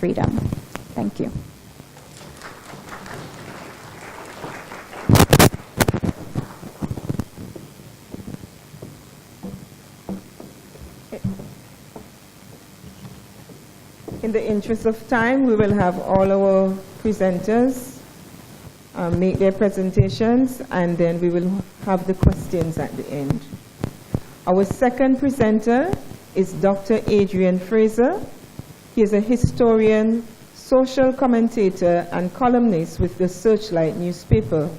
freedom. Thank you. In the interest of time, we will have all our presenters make their presentations, and then we will have the questions at the end. Our second presenter is Dr. Adrian Fraser. He is a historian, social commentator, and columnist with the Searchlight newspaper.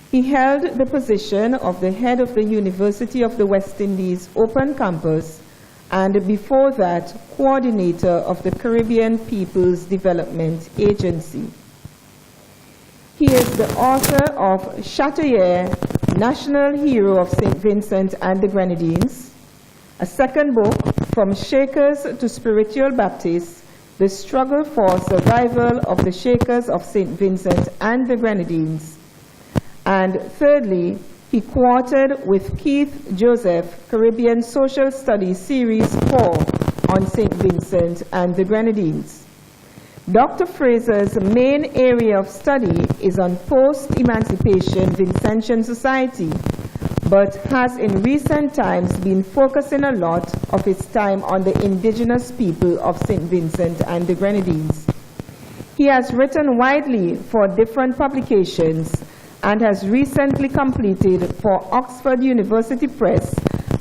He held the position of the head of the University of the West Indies Open Campus, and before that, coordinator of the Caribbean People's Development Agency. He is the author of Chatelier, National Hero of St. Vincent and the Grenadines, a second book, From Shakers to Spiritual Baptists, The Struggle for Survival of the Shakers of St. Vincent and the Grenadines, and thirdly, he co-authored with Keith Joseph Caribbean Social Studies Series 4 on St. Vincent and the Grenadines. Dr. Fraser's main area of study is on post-emancipation Vincentian society, but has in recent times been focusing a lot of his time on the indigenous people of St. Vincent and the Grenadines. He has written widely for different publications and has recently completed for Oxford University Press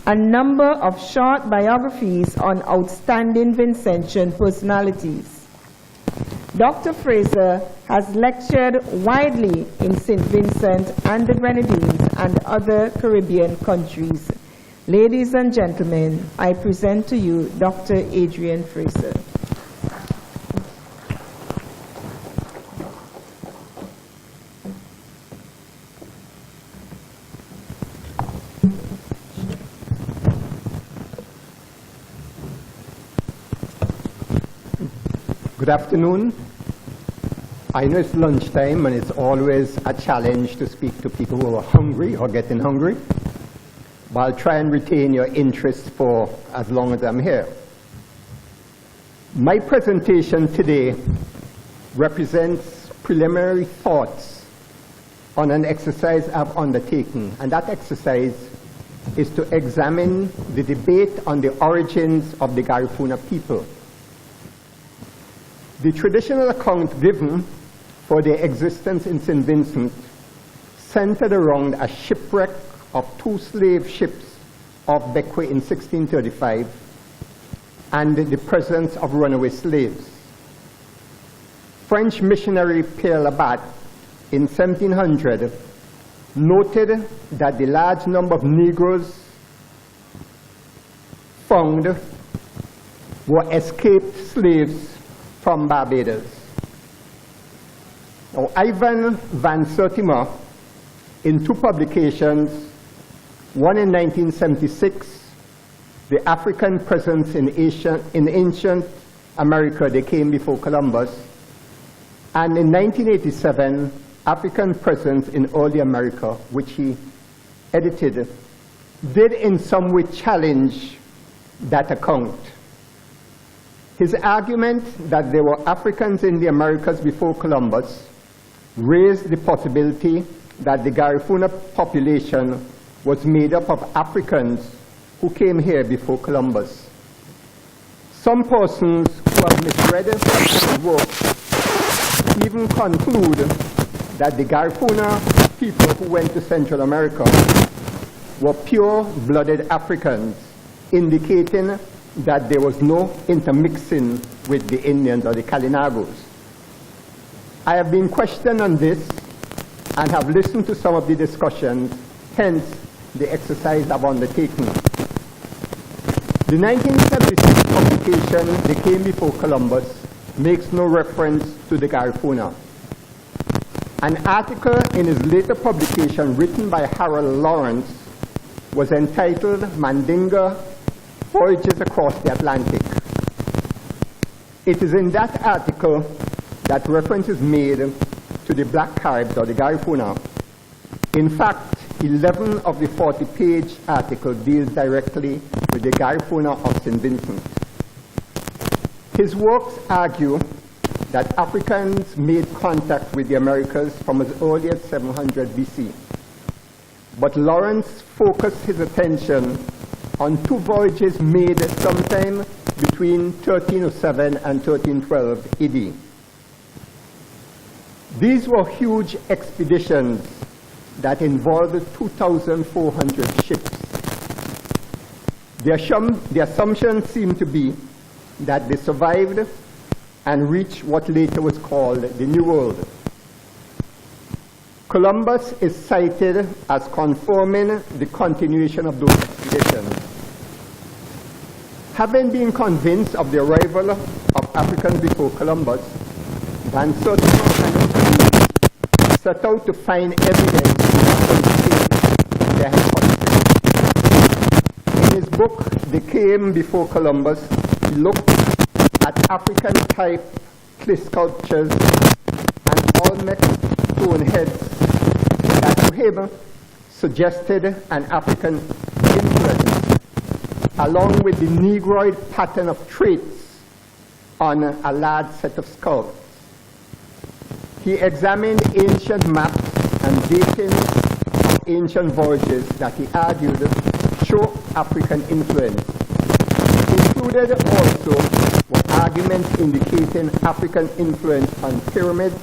a number of short biographies on outstanding Vincentian personalities. Dr. Fraser has lectured widely in St. Vincent and the Grenadines and other Caribbean countries. Ladies and gentlemen, I present to you Dr. Adrian Fraser. Good afternoon. I know it's lunchtime and it's always a challenge to speak to people who are hungry or getting hungry, but I'll try and retain your interest for as long as I'm here. My presentation today represents preliminary thoughts on an exercise I've undertaken, and that exercise is to examine the debate on the origins of the GARFUNA people. The traditional account given for their existence in St. Vincent centered around a shipwreck of 2 slave ships off Bequia in 1635 and the presence of runaway slaves. French missionary Pierre Labat in 1700 noted that the large number of Negroes found were escaped slaves from Barbados. Now, Ivan van Sertima, in 2 publications, one in 1976, The African Presence in Ancient America, They Came Before Columbus, and in 1987, African Presence in Early America, which he edited, did in some way challenge that account. His argument that there were Africans in the Americas before Columbus raised the possibility that the GARFUNA population was made up of Africans who came here before Columbus. Some persons who have misread his work even conclude that the GARFUNA people who went to Central America were pure-blooded Africans, indicating that there was no intermixing with the Indians or the Kalinagos. I have been questioned on this and have listened to some of the discussions, hence the exercise I've undertaken. The 1976 publication, They Came Before Columbus, makes no reference to the GARFUNA. An article in his later publication written by Harold Lawrence was entitled Mandinga Voyages Across the Atlantic. It is in that article that reference is made to the Black Caribs or the GARFUNA. In fact, 11 of the 40-page article deals directly with the GARFUNA of St. Vincent. His works argue that Africans made contact with the Americas from as early as 700 BC. But Lawrence focused his attention on two voyages made sometime between 1307 and 1312 AD. These were huge expeditions that involved 2,400 ships. The assumption seemed to be that they survived and reached what later was called the New World. Columbus is cited as confirming the continuation of those expeditions. Having been convinced of the arrival of Africans before Columbus, Van Sertima and his colleagues set out to find evidence to their hypothesis. In his book, They Came Before Columbus, he looked at African-type clay sculptures and Olmec stone heads that to him suggested an African influence, along with the Negroid pattern of traits on a large set of skulls. He examined ancient maps and datings of ancient voyages that he argued show African influence. Included also were arguments indicating African influence on pyramids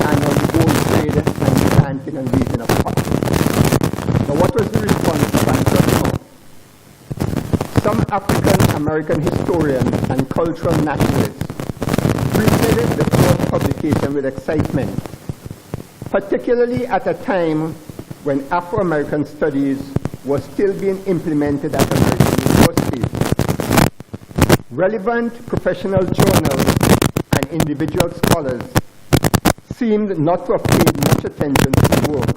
and on the gold trade and the planting and weaving of cotton. Now, what was the response of Van Sertima? Some African-American historians and cultural nationalists treated the first publication with excitement, particularly at a time when Afro-American studies was still being implemented at American universities. Relevant professional journals and individual scholars seemed not to have paid much attention to the work,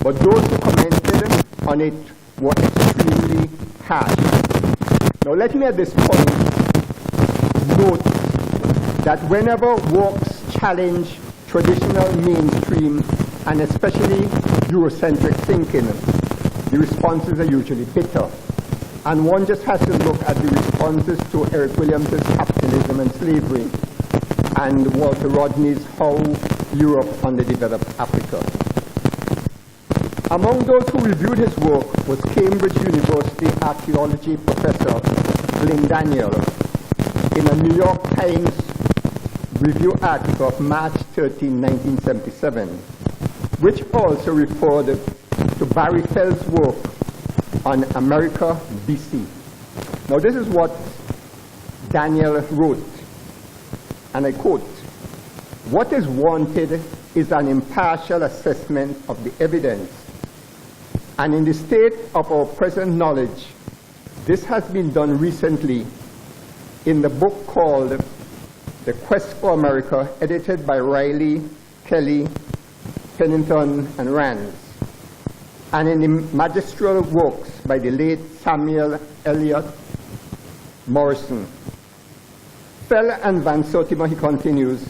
but those who commented on it were extremely harsh. Now let me at this point note that whenever works challenge traditional mainstream and especially Eurocentric thinking, the responses are usually bitter. And one just has to look at the responses to Eric Williams' Capitalism and Slavery and Walter Rodney's How Europe Underdeveloped Africa. Among those who reviewed his work was Cambridge University archaeology professor Glyn Daniel in a New York Times review article of March 13, 1977, which also referred to Barry Feld's work on America BC. Now this is what Daniel wrote, and I quote, "What is wanted is an impartial assessment of the evidence, and in the state of our present knowledge, this has been done recently in the book called The Quest for America, edited by Riley, Kelly, Pennington, and Rands, and in the magistral works by the late Samuel Eliot Morrison. Fell and Van Sertima," he continues,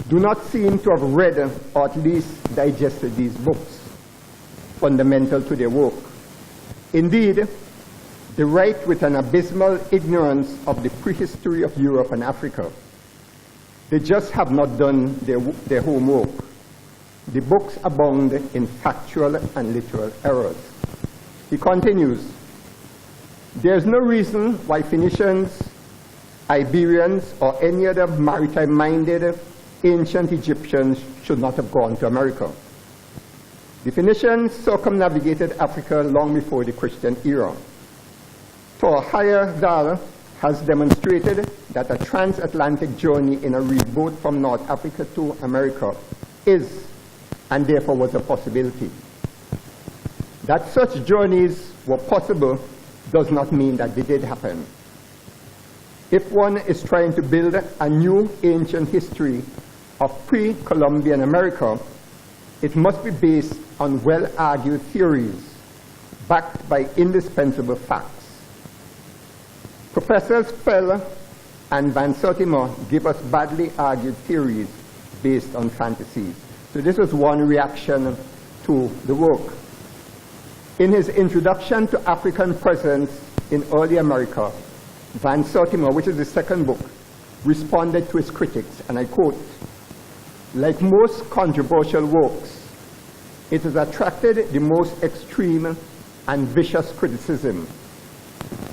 "do not seem to have read or at least digested these books, fundamental to their work. Indeed, they write with an abysmal ignorance of the prehistory of Europe and Africa. They just have not done their homework. The books abound in factual and literal errors." He continues, "There is no reason why Phoenicians, Iberians, or any other maritime-minded ancient Egyptians should not have gone to America. The Phoenicians circumnavigated Africa long before the Christian era. Tor Heyerdahl has demonstrated that a transatlantic journey in a reed boat from North Africa to America is, and therefore was a possibility. That such journeys were possible does not mean that they did happen. If one is trying to build a new ancient history of pre-Columbian America, it must be based on well-argued theories, backed by indispensable facts. Professors Fell and Van Sertima give us badly argued theories based on fantasies." So this was one reaction to the work. In his introduction to African presence in early America, Van Sertima, which is the second book, responded to his critics, and I quote, "Like most controversial works, it has attracted the most extreme and vicious criticism,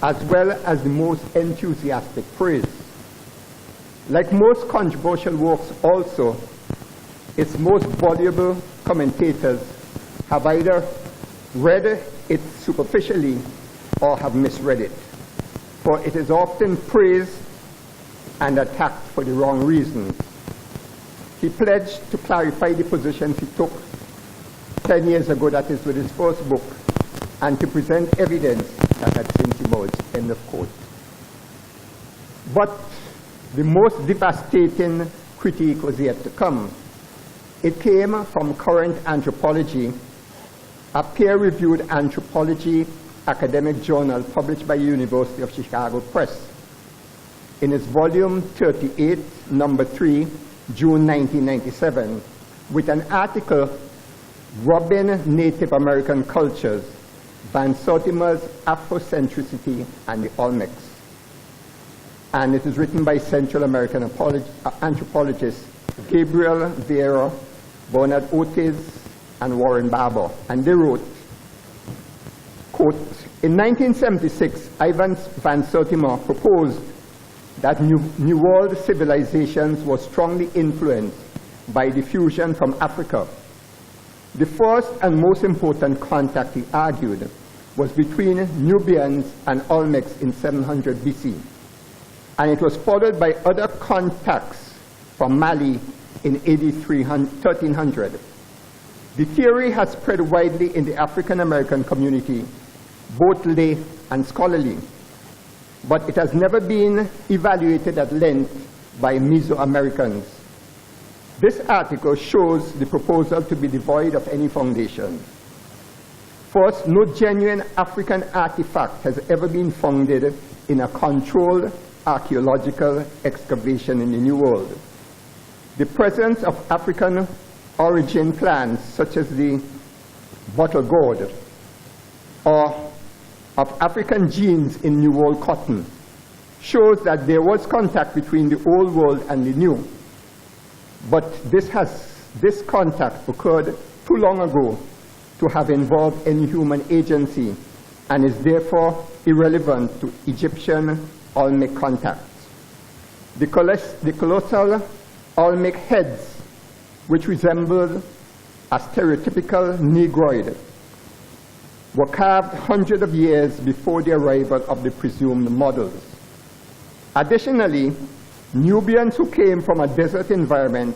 as well as the most enthusiastic praise. Like most controversial works also, its most voluble commentators have either read it superficially or have misread it, for it is often praised and attacked for the wrong reasons." He pledged to clarify the positions he took 10 years ago, that is with his first book, and to present evidence that had since emerged, end of quote. But the most devastating critique was yet to come. It came from Current Anthropology, a peer-reviewed anthropology academic journal published by University of Chicago Press in its volume 38, number 3, June 1997, with an article, "Robbing Native American Cultures, Van Sertima's Afrocentricity and the Olmecs." And it is written by Central American anthropologists Gabriel Vieira, Bernard Ortiz, and Warren Barber. And they wrote, quote, "In 1976, Ivan Van Sertima proposed that New World civilizations were strongly influenced by diffusion from Africa. The first and most important contact, he argued, was between Nubians and Olmecs in 700 BC, and it was followed by other contacts from Mali in AD 1300. The theory has spread widely in the African American community, both lay and scholarly, but it has never been evaluated at length by Mesoamericans. This article shows the proposal to be devoid of any foundation. First, no genuine African artifact has ever been founded in a controlled archaeological excavation in the New World. The presence of African origin plants, such as the bottle gourd, or of African genes in New World cotton, shows that there was contact between the Old World and the New. But this contact occurred too long ago to have involved any human agency, and is therefore irrelevant to Egyptian Olmec contacts. The colossal Olmec heads, which resembled a stereotypical Negroid, were carved hundreds of years before the arrival of the presumed models. Additionally, Nubians who came from a desert environment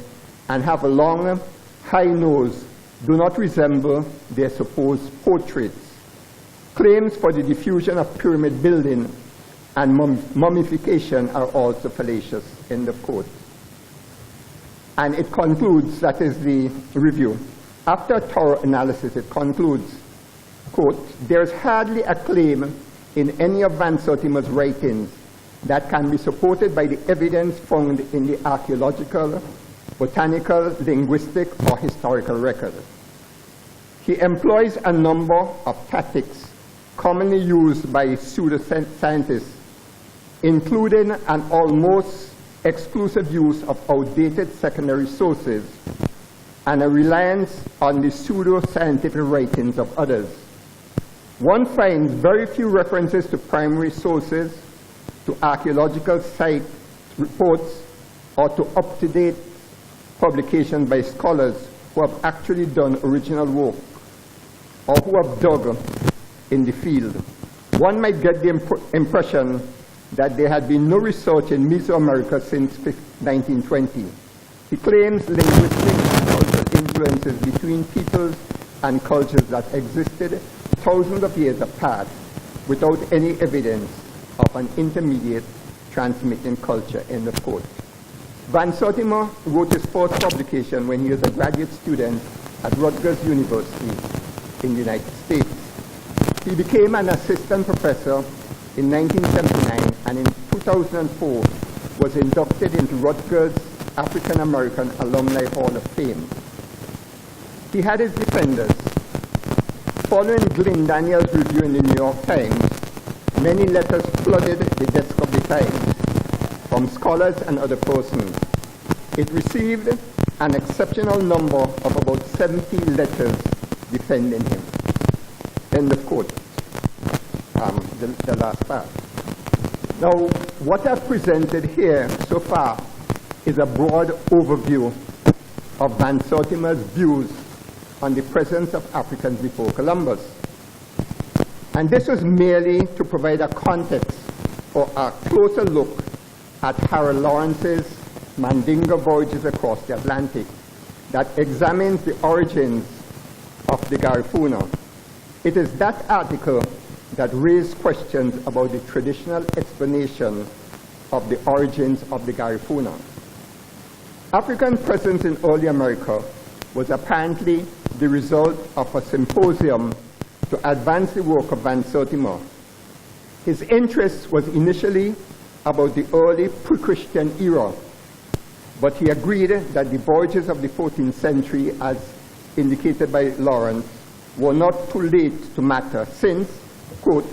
and have a long, high nose do not resemble their supposed portraits. Claims for the diffusion of pyramid building and mummification are also fallacious, end of quote. And it concludes, that is the review. After thorough analysis, it concludes, quote, "There is hardly a claim in any of Van Sertima's writings that can be supported by the evidence found in the archaeological, botanical, linguistic, or historical record. He employs a number of tactics commonly used by pseudoscientists, including an almost exclusive use of outdated secondary sources and a reliance on the pseudo-scientific writings of others. One finds very few references to primary sources, to archaeological site reports, or to up-to-date publications by scholars who have actually done original work or who have dug in the field. One might get the impression that there had been no research in Mesoamerica since 1920. He claims linguistic and cultural influences between peoples and cultures that existed thousands of years apart without any evidence of an intermediate transmitting culture," end of quote. Van Sertima wrote his first publication when he was a graduate student at Rutgers University in the United States. He became an assistant professor in 1979, and in 2004 was inducted into Rutgers African American Alumni Hall of Fame. He had his defenders. Following Glyn Daniels' review in the New York Times, many letters flooded the desk of the times from scholars and other persons. It received an exceptional number of about 70 letters defending him. End of quote. The last part. Now, what I've presented here so far is a broad overview of Van Sertima's views on the presence of Africans before Columbus. And this was merely to provide a context for a closer look at Harold Lawrence's Mandingo Voyages Across the Atlantic that examines the origins of the Garfuna. It is that article that raised questions about the traditional explanation of the origins of the Garfuna. African presence in early America was apparently the result of a symposium to advance the work of Van Sertima. His interest was initially about the early pre-Christian era, but he agreed that the voyages of the 14th century, as indicated by Lawrence, were not too late to matter since, quote,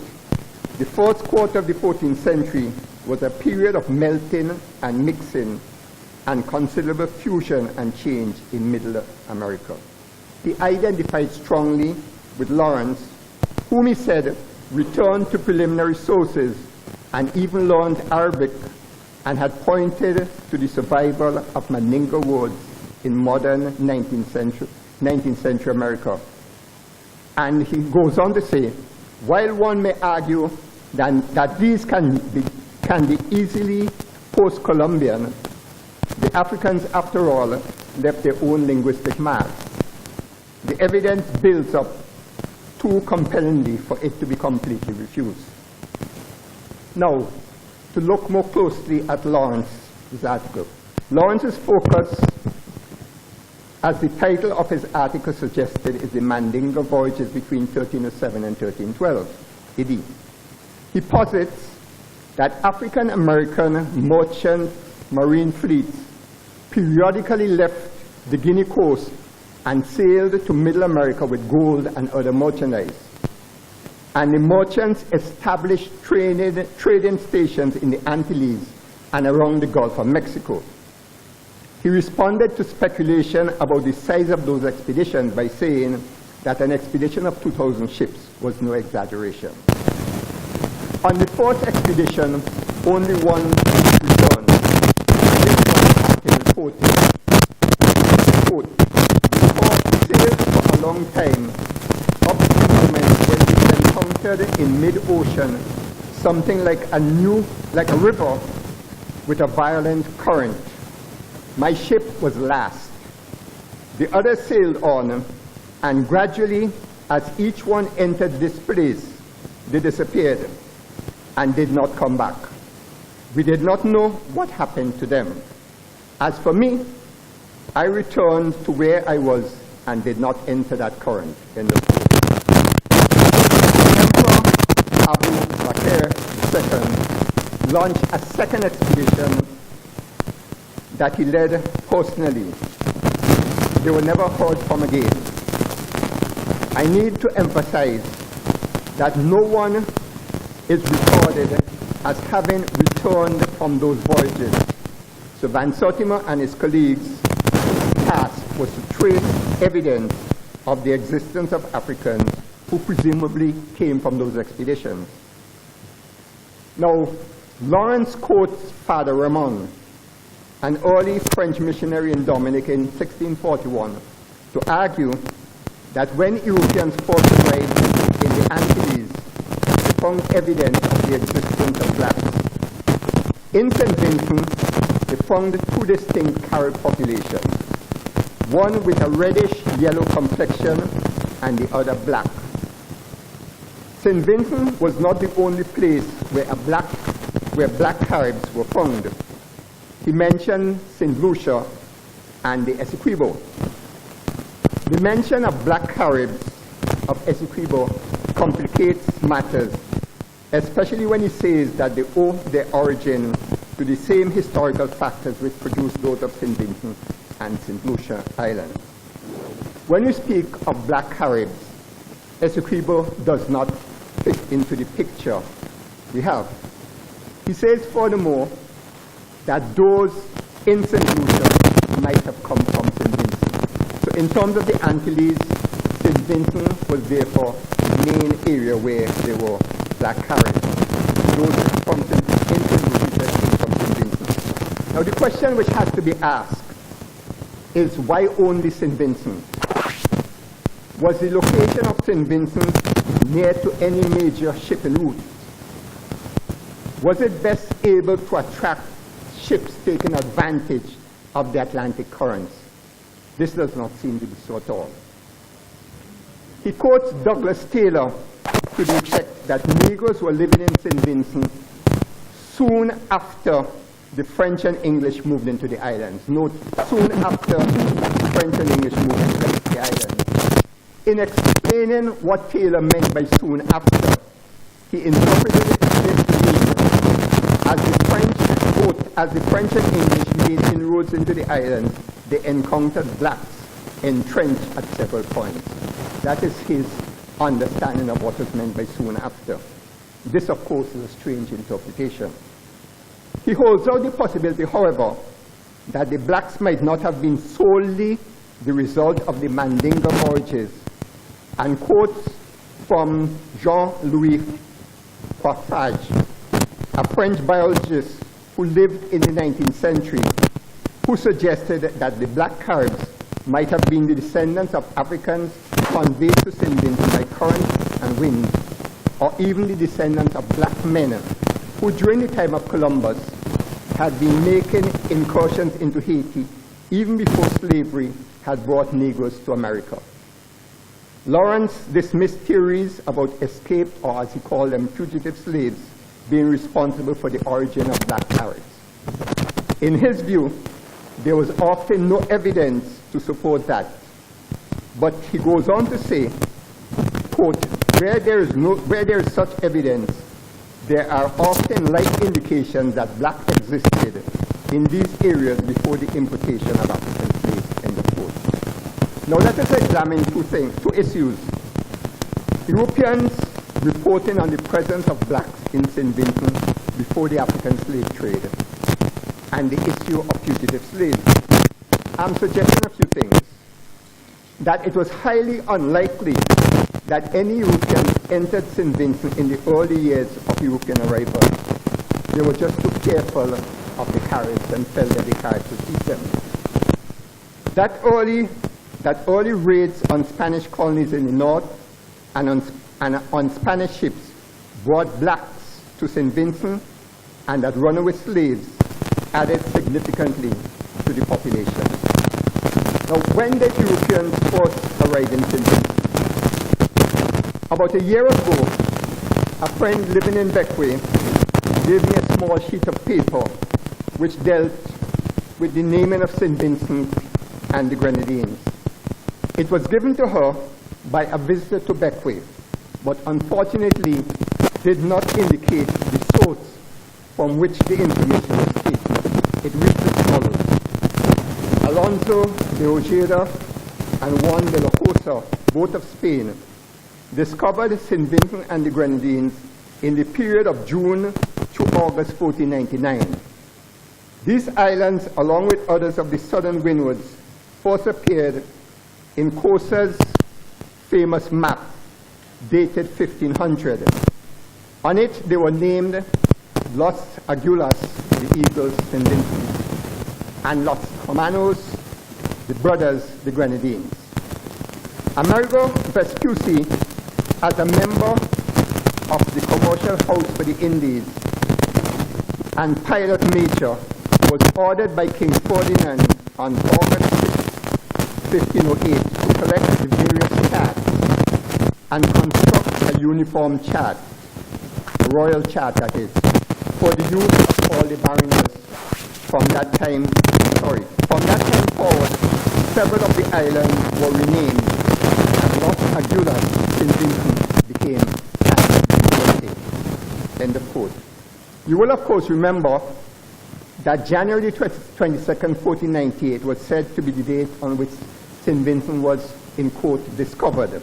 the first quarter of the 14th century was a period of melting and mixing and considerable fusion and change in Middle America. He identified strongly with Lawrence, whom he said returned to preliminary sources and even learned Arabic and had pointed to the survival of Mandingo words in modern 19th century America. And he goes on to say, while one may argue that these can be easily post-Columbian, the Africans, after all, left their own linguistic mark. The evidence builds up too compellingly for it to be completely refused. Now, to look more closely at Lawrence's article. Lawrence's focus, as the title of his article suggested, is the Mandingo voyages between 1307 and 1312 AD. He posits that African-American merchant marine fleets periodically left the Guinea coast and sailed to Middle America with gold and other merchandise. And the merchants established trading stations in the Antilles and around the Gulf of Mexico. He responded to speculation about the size of those expeditions by saying that an expedition of 2,000 ships was no exaggeration. On the fourth expedition, only one returned. And this one Captain reported, quote, "We sailed for a long time, up to the moment when we encountered in mid-ocean something like a river with a violent current. My ship was last. The others sailed on, and gradually, as each one entered this place, they disappeared and did not come back. We did not know what happened to them. As for me, I returned to where I was and did not enter that current." End of quote. Emperor Abu Bakr II launched a second expedition that he led personally. They were never heard from again. I need to emphasize that no one is recorded as having returned from those voyages. So Van Sertima and his colleagues' task was to trace evidence of the existence of Africans who presumably came from those expeditions. Now, Lawrence quotes Father Ramon, an early French missionary in Dominica in 1641, to argue that when Europeans first arrived in the Antilles, they found evidence of the existence of blacks. In St. Vincent, they found two distinct Carib populations, one with a reddish-yellow complexion and the other black. St. Vincent was not the only place where black Caribs were found. He mentioned St. Lucia and the Essequibo. The mention of black Caribs of Essequibo complicates matters, especially when he says that they owe their origin to the same historical factors which produced those of St. Vincent and St. Lucia Island. When we speak of black Caribs, Essequibo does not fit into the picture we have. He says, furthermore, that those in St. Lucia might have come from St. Vincent. So in terms of the Antilles, St. Vincent was therefore the main area where there were black carriers. Those from St. Lucia came from St. Vincent. Now the question which has to be asked is, why only St. Vincent? Was the location of St. Vincent near to any major shipping route? Was it best able to attract ships taking advantage of the Atlantic currents? This does not seem to be so at all. He quotes Douglas Taylor to the effect that Negroes were living in St. Vincent soon after the French and English moved into the islands. Note, soon after the French and English moved into the islands. In explaining what Taylor meant by soon after, he interpreted it as the French and English made inroads into the islands, they encountered blacks entrenched at several points. That is his understanding of what was meant by soon after. This, of course, is a strange interpretation. He holds out the possibility, however, that the blacks might not have been solely the result of the Mandingo voyages, and quotes from Jean-Louis Parfage, a French biologist who lived in the 19th century, who suggested that the black Caribs might have been the descendants of Africans conveyed to St. Vincent by currents and winds, or even the descendants of black men who during the time of Columbus had been making incursions into Haiti even before slavery had brought Negroes to America. Lawrence dismissed theories about escaped, or as he called them, fugitive slaves, being responsible for the origin of black Caribs. In his view, there was often no evidence to support that. But he goes on to say, quote, where there is such evidence, there are often light indications that blacks existed in these areas before the importation of African slaves, end of quote. Now let us examine two issues. Europeans reporting on the presence of blacks in St. Vincent before the African slave trade, and the issue of fugitive slaves. I'm suggesting a few things. That it was highly unlikely that any Europeans entered St. Vincent in the early years of European arrival. They were just too careful of the Caribs and felt that the Caribs would eat them. That early raids on Spanish colonies in the north and on Spanish ships brought blacks to St. Vincent, and that runaway slaves added significantly to the population. Now, when did Europeans first arrive in St. Vincent? About a year ago, a friend living in Beckway gave me a small sheet of paper which dealt with the naming of St. Vincent and the Grenadines. It was given to her by a visitor to Beckway, but unfortunately did not indicate the source from which the information was taken. It reads as follows. Alonso de Ojeda and Juan de la Cosa, both of Spain, discovered St. Vincent and the Grenadines in the period of June to August 1499. These islands, along with others of the southern windwards, first appeared in Cosa's famous map, dated 1500. On it, they were named Los Aguilas, the Eagles, St. Vincent, and Los Hermanos, the Brothers, the Grenadines. Amerigo Vespucci, as a member of the Commercial House for the Indies and pilot major, was ordered by King Ferdinand on August 6, 1508, to collect the various charts and construct a uniform chart, a royal chart that is, for the use of all the mariners. From that time forward, several of the islands were renamed, and Los Aguilas, St. Vincent, became USA. End of quote. You will, of course, remember that January 22nd, 1498 was said to be the date on which St. Vincent was, in quote, discovered.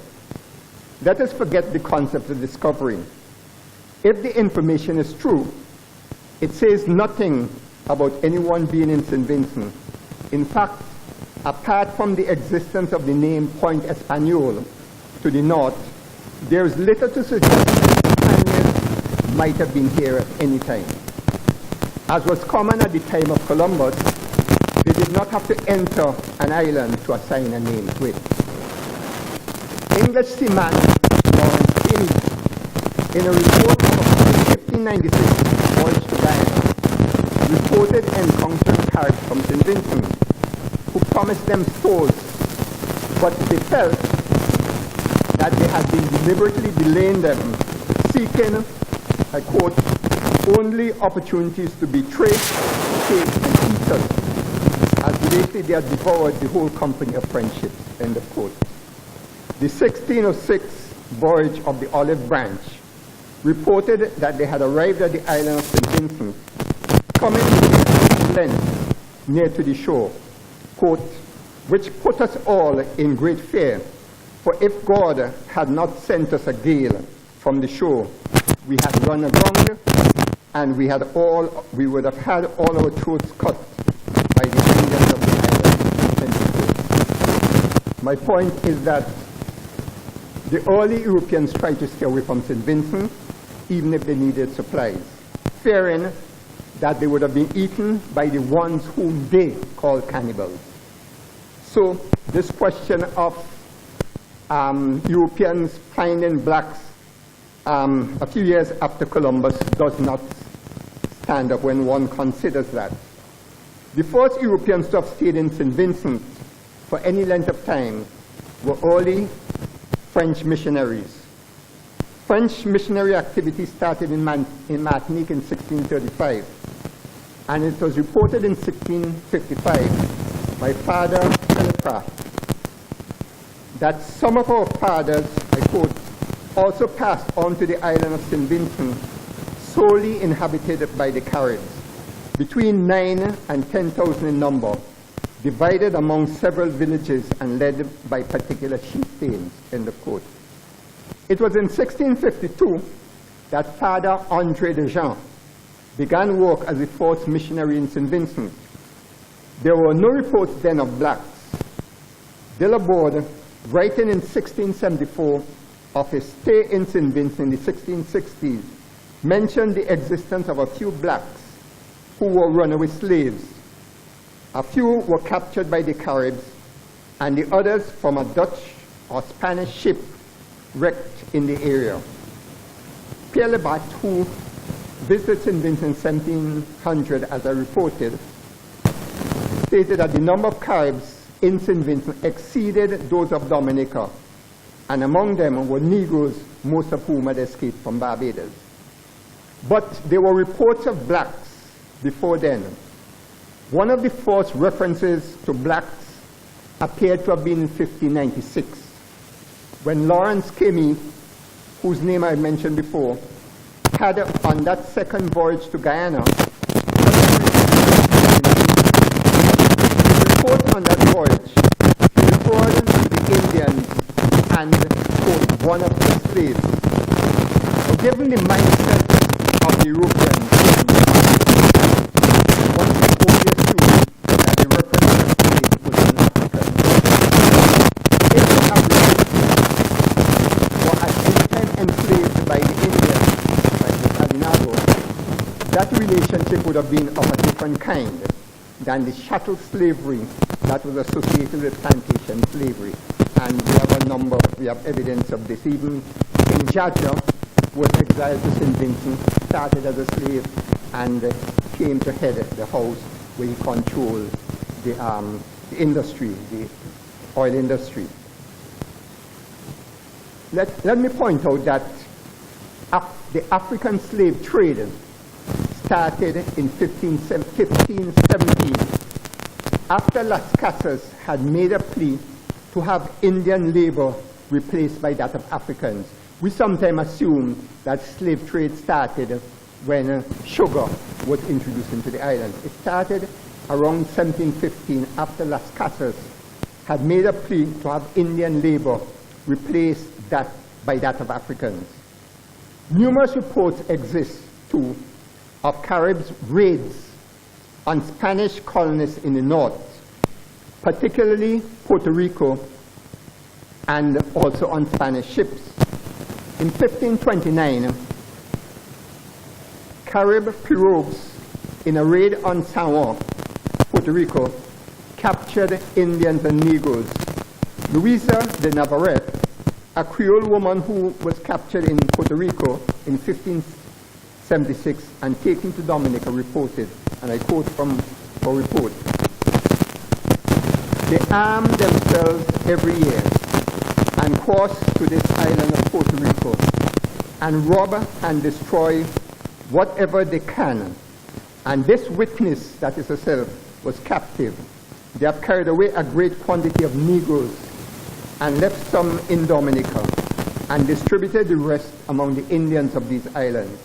Let us forget the concept of discovery. If the information is true, It says nothing about anyone being in St. Vincent. In fact, apart from the existence of the name Point Espanol to the north, there is little to suggest that the Spaniards might have been here at any time. As was common at the time of Columbus, they did not have to enter an island to assign a name to it. English seaman Lawrence Kennedy, in a report of a 1596 voyage to Guyana, reported encountering caribs from St. Vincent, who promised them stores, but they felt that they had been deliberately delaying them, seeking, I quote, only opportunities to betray, take, and eat us, as lately they had devoured the whole company of friendship, end of quote. The 1606 voyage of the Olive Branch reported that they had arrived at the island of St. Vincent, coming to length near to the shore, quote, which put us all in great fear, for if God had not sent us a gale from the shore, we had run aground, and we would have had all our throats cut by the Indians of the island. My point is that the early Europeans tried to stay away from St. Vincent, even if they needed supplies, fearing that they would have been eaten by the ones whom they called cannibals. So this question of Europeans finding blacks a few years after Columbus does not stand up when one considers that. The first Europeans to have stayed in St. Vincent for any length of time were early French missionaries. French missionary activity started in Martinique in 1635, and it was reported in 1655 by Father Philippa that some of our fathers, I quote, also passed on to the island of St. Vincent, solely inhabited by the Caribs, between 9 and 10,000 in number, divided among several villages and led by particular chieftains, end of quote. It was in 1652 that Father André de Jean began work as the first missionary in St. Vincent. There were no reports then of blacks. De la Borde, writing in 1674 of his stay in St. Vincent in the 1660s, mentioned the existence of a few blacks who were runaway slaves. A few were captured by the Caribs, and the others from a Dutch or Spanish ship wrecked in the area. Pierre Lebat, who visited St. Vincent in 1700, as I reported, stated that the number of Caribs in St. Vincent exceeded those of Dominica, and among them were Negroes, most of whom had escaped from Barbados. But there were reports of blacks before then. One of the first references to blacks appeared to have been in 1596, when Lawrence Kennedy, whose name I mentioned before, had on that second voyage to Guyana, the report on that voyage referred to the Indians and, quote, one of the slaves. So given the mindset of the Europeans, one can only assume that the reference to slaves was an African. If the Africans were at any time enslaved by the Indians, by the Cabinado, that relationship would have been of a different kind than the chattel slavery that was associated with plantation slavery. And we have evidence of this. Even in Jaja, was exiled to St. Vincent, started as a slave, and came to head the house where he controlled the industry, the oil industry. Let me point out that the African slave trade started in 1517, after Las Casas had made a plea to have Indian labor replaced by that of Africans. We sometimes assume that slave trade started when sugar was introduced into the islands. It started around 1715, after Las Casas had made a plea to have Indian labor replace that by that of Africans. Numerous reports exist, too, of Caribs' raids on Spanish colonists in the north, particularly Puerto Rico, and also on Spanish ships. In 1529, Carib pirogues in a raid on San Juan, Puerto Rico, captured Indians and Negroes. Luisa de Navarrete, a Creole woman who was captured in Puerto Rico in 1576 and taken to Dominica, reported, and I quote from her report, "They arm themselves every year and cross to this island of Puerto Rico and rob and destroy whatever they can. And this witness, that is herself, was captive. They have carried away a great quantity of Negroes and left some in Dominica and distributed the rest among the Indians of these islands,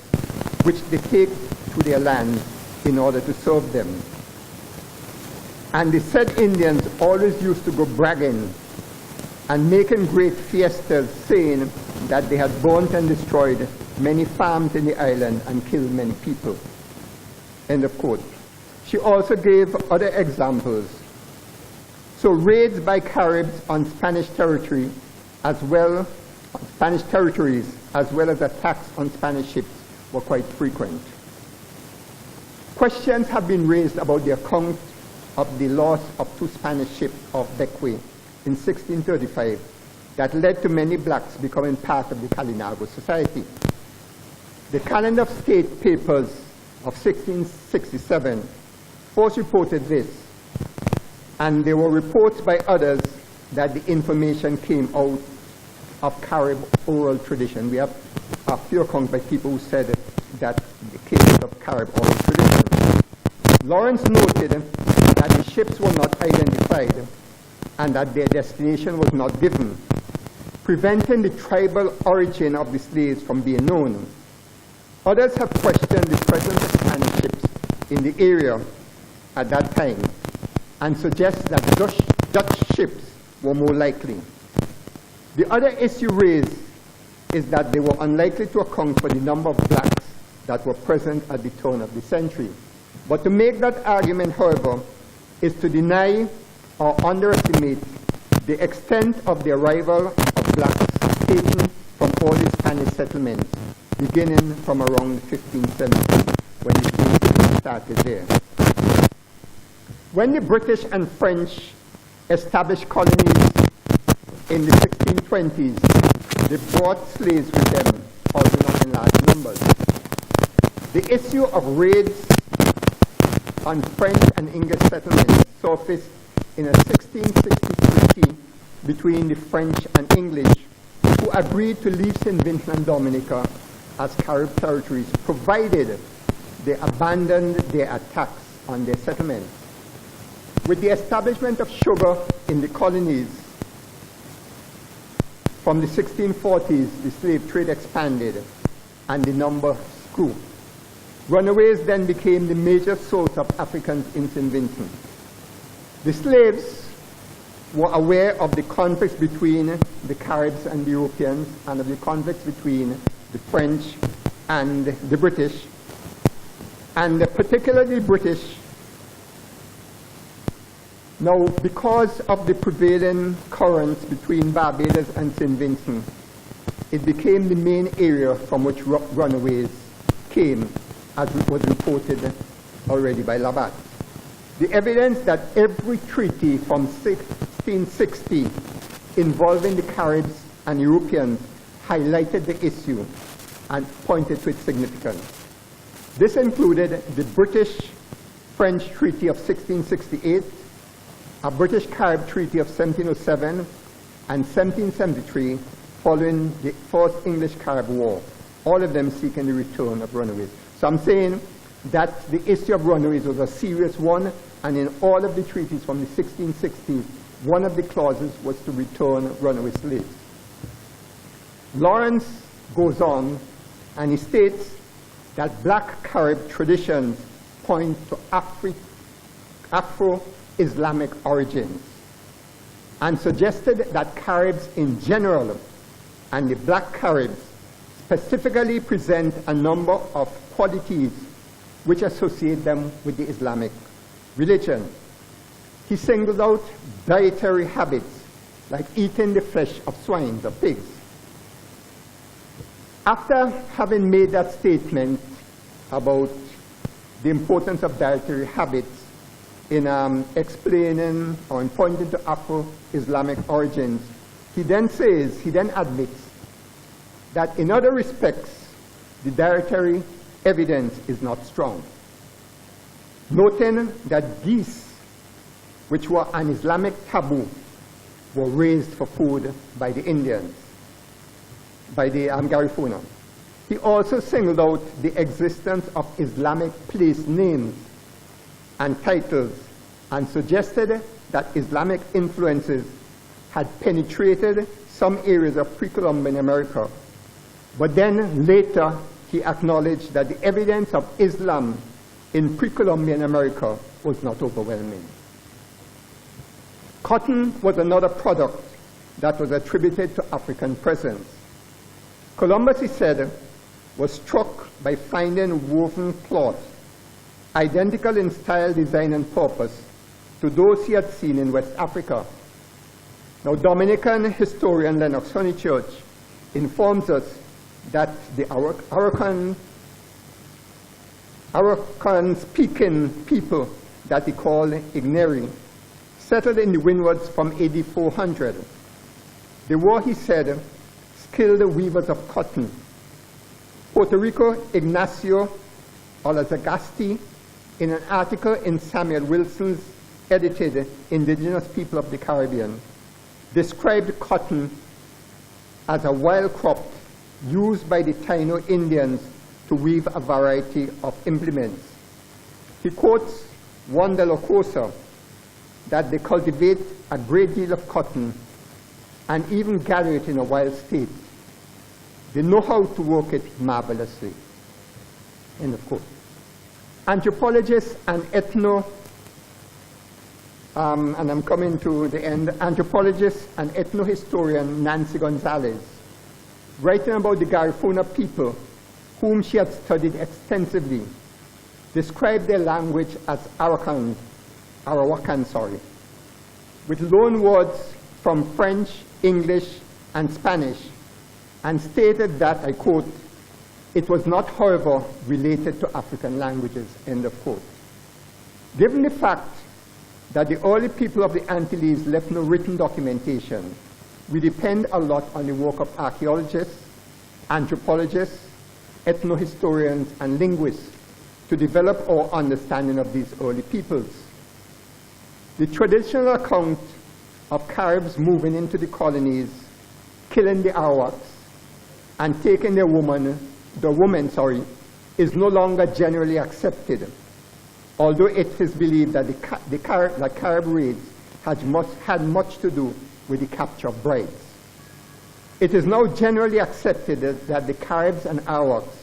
which they take to their land in order to serve them. And the said Indians always used to go bragging and making great fiestas, saying that they had burnt and destroyed many farms in the island and killed many people." End of quote. She also gave other examples. So raids by Caribs on Spanish territory, as well as attacks on Spanish ships were quite frequent. Questions have been raised about the account of the loss of 2 Spanish ships off Bequia in 1635 that led to many blacks becoming part of the Kalinago Society. The Calendar of State Papers of 1667 first reported this, and there were reports by others that the information came out of Carib oral tradition. We have a few accounts by people who said that the came out of Carib oral tradition. Lawrence noted that the ships were not identified and that their destination was not given, preventing the tribal origin of the slaves from being known. Others have questioned the presence of Spanish ships in the area at that time and suggest that Dutch ships were more likely. The other issue raised is that they were unlikely to account for the number of blacks that were present at the turn of the century. But to make that argument, however, is to deny or underestimate the extent of the arrival of blacks taken from all the Spanish settlements, beginning from around 1570, when the slavery started there. When the British and French established colonies in the 1620s, they brought slaves with them, although not in large numbers. The issue of raids on French and English settlements surfaced in a 1660 treaty between the French and English, who agreed to leave St. Vincent and Dominica as Carib territories, provided they abandoned their attacks on their settlements. With the establishment of sugar in the colonies from the 1640s, the slave trade expanded and the numbers grew. Runaways then became the major source of Africans in St. Vincent. The slaves were aware of the conflicts between the Caribs and the Europeans and of the conflicts between the French and the British, and particularly the British. Now, because of the prevailing currents between Barbados and St. Vincent, it became the main area from which runaways came, as was reported already by Labatt. The evidence that every treaty from 1660 involving the Caribs and Europeans highlighted the issue and pointed to its significance. This included the British-French Treaty of 1668, a British-Carib Treaty of 1707, and 1773, following the First English-Carib War, all of them seeking the return of runaways. So I'm saying that the issue of runaways was a serious one, and in all of the treaties from the 1660s, one of the clauses was to return runaway slaves. Lawrence goes on, and he states that black Carib traditions point to Afro-Islamic origins, and suggested that Caribs in general and the black Caribs specifically present a number of qualities which associate them with the Islamic religion. He singled out dietary habits like eating the flesh of swine or pigs. After having made that statement about the importance of dietary habits in explaining or in pointing to Afro-Islamic origins, he then admits that in other respects, the dietary evidence is not strong, noting that geese, which were an Islamic taboo, were raised for food by the Indians, by the GARFUNA. He also singled out the existence of Islamic place names and titles and suggested that Islamic influences had penetrated some areas of pre-Columbian America. But then later he acknowledged that the evidence of Islam in pre-Columbian America was not overwhelming. Cotton was another product that was attributed to African presence. Columbus, he said, was struck by finding woven cloth identical in style, design, and purpose to those he had seen in West Africa. Now, Dominican historian Lennox Honeychurch informs us that the Arakan-speaking people that he called Igneri settled in the windwards from AD 400. They were, he said, skilled weavers of cotton. Puerto Rico, Ignacio Olazagasti, in an article in Samuel Wilson's edited Indigenous People of the Caribbean, described cotton as a wild crop used by the Taino Indians to weave a variety of implements. He quotes Juan de la Cosa that they cultivate a great deal of cotton and even gather it in a wild state. They know how to work it marvelously. End of quote. Anthropologist and and I'm coming to the end, anthropologist and ethnohistorian Nancy Gonzalez, writing about the GARFUNA people, whom she had studied extensively, described their language as Arawakan, with loan words from French, English, and Spanish, and stated that, I quote, "It was not, however, related to African languages," end of quote. Given the fact that the early people of the Antilles left no written documentation, we depend a lot on the work of archaeologists, anthropologists, ethnohistorians, and linguists to develop our understanding of these early peoples. The traditional account of Caribs moving into the colonies, killing the Arawaks, and taking the women, is no longer generally accepted, although it is believed that the Carib raids had much to do with the capture of brides. It is now generally accepted that the Caribs and Arawaks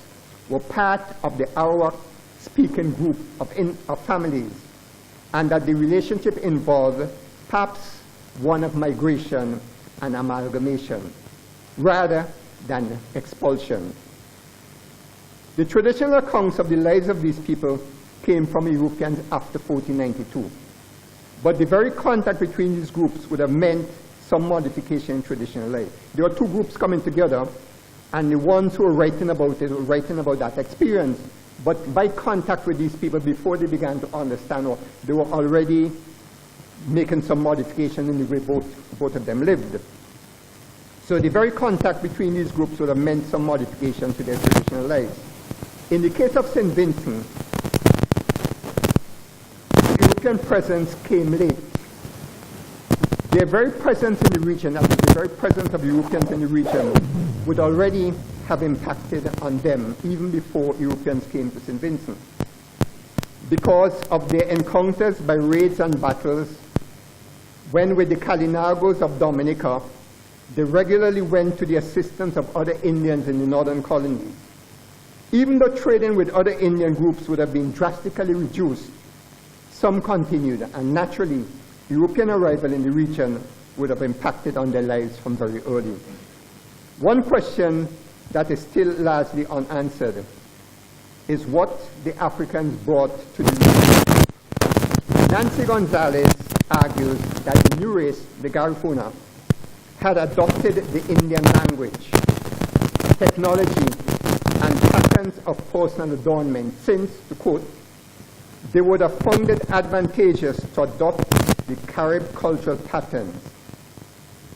were part of the Arawak-speaking group of families, and that the relationship involved perhaps one of migration and amalgamation, rather than expulsion. The traditional accounts of the lives of these people came from Europeans after 1492. But the very contact between these groups would have meant some modification in traditional life. There were two groups coming together, and the ones who were writing about it were writing about that experience. But by contact with these people, before they began to understand, or they were already making some modification in the way both of them lived. So the very contact between these groups would have meant some modification to their traditional lives. In the case of St. Vincent, European presence came late. Their very presence in the region, that is the very presence of Europeans in the region, would already have impacted on them even before Europeans came to St. Vincent. Because of their encounters by raids and battles, when with the Kalinagos of Dominica, they regularly went to the assistance of other Indians in the northern colonies. Even though trading with other Indian groups would have been drastically reduced, some continued, and naturally, European arrival in the region would have impacted on their lives from very early. One question that is still largely unanswered is what the Africans brought to the region. Nancy Gonzalez argues that the new race, the GARFUNA, had adopted the Indian language, technology, and patterns of personal adornment since, to quote, they would have found it advantageous to adopt the Carib cultural patterns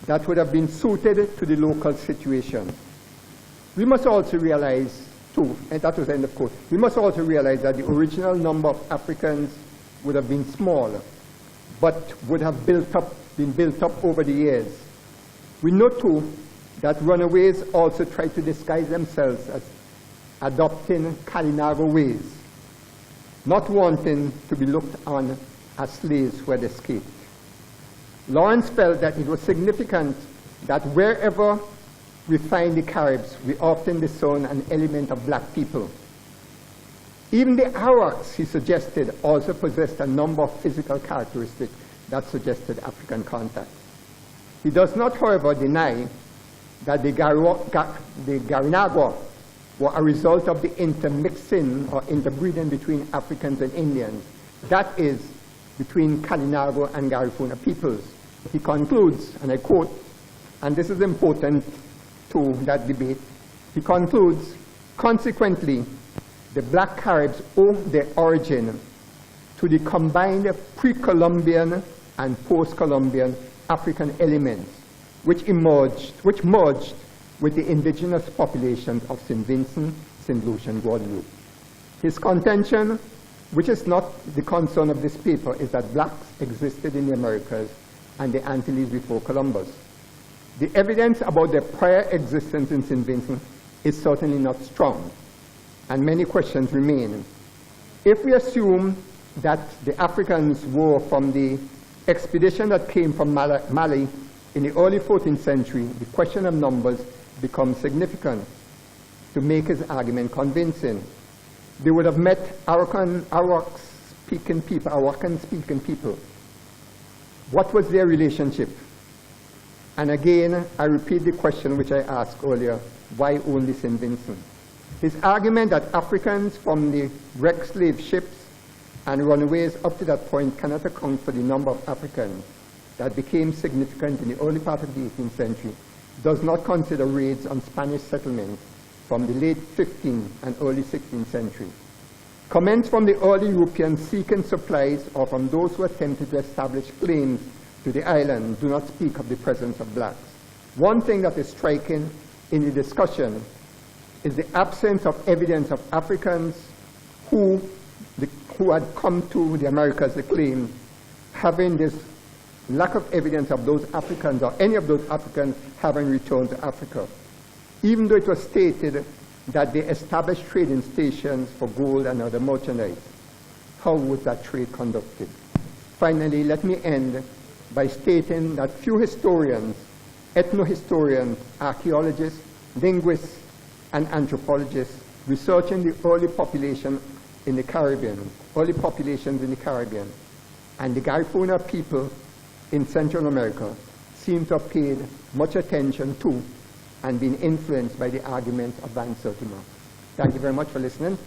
that would have been suited to the local situation. We must also realize, too, and that was the end of quote, we must also realize that the original number of Africans would have been small, but would have been built up over the years. We know, too, that runaways also tried to disguise themselves as adopting Kalinago ways, not wanting to be looked on as slaves who had escaped. Lawrence felt that it was significant that wherever we find the Caribs, we often discern an element of black people. Even the Arawaks, he suggested, also possessed a number of physical characteristics that suggested African contact. He does not, however, deny that the Garinago were a result of the intermixing or interbreeding between Africans and Indians, that is, between Kalinago and GARFUNA peoples. He concludes, and I quote, and this is important to that debate, he concludes, consequently, the black Caribs owe their origin to the combined pre-Columbian and post-Columbian African elements which merged with the indigenous populations of St. Vincent, St. Lucia, and Guadeloupe. His contention, which is not the concern of this paper, is that blacks existed in the Americas and the Antilles before Columbus. The evidence about their prior existence in St. Vincent is certainly not strong, and many questions remain. If we assume that the Africans were from the expedition that came from Mali in the early 14th century, the question of numbers becomes significant to make his argument convincing. They would have met Arawakan-speaking people. What was their relationship? And again, I repeat the question which I asked earlier, why only St. Vincent? His argument that Africans from the wrecked slave ships and runaways up to that point cannot account for the number of Africans that became significant in the early part of the 18th century does not consider raids on Spanish settlements from the late 15th and early 16th century. Comments from the early Europeans seeking supplies or from those who attempted to establish claims to the island do not speak of the presence of blacks. One thing that is striking in the discussion is the absence of evidence of Africans who had come to the Americas, they claim, having this lack of evidence of those Africans or any of those Africans having returned to Africa. Even though it was stated that they established trading stations for gold and other merchandise. How was that trade conducted? Finally, let me end by stating that few historians, ethnohistorians, archaeologists, linguists, and anthropologists researching the early population in the Caribbean, early populations in the Caribbean, and the GARFUNA people in Central America seem to have paid much attention to and been influenced by the arguments of Van Sertima. Thank you very much for listening.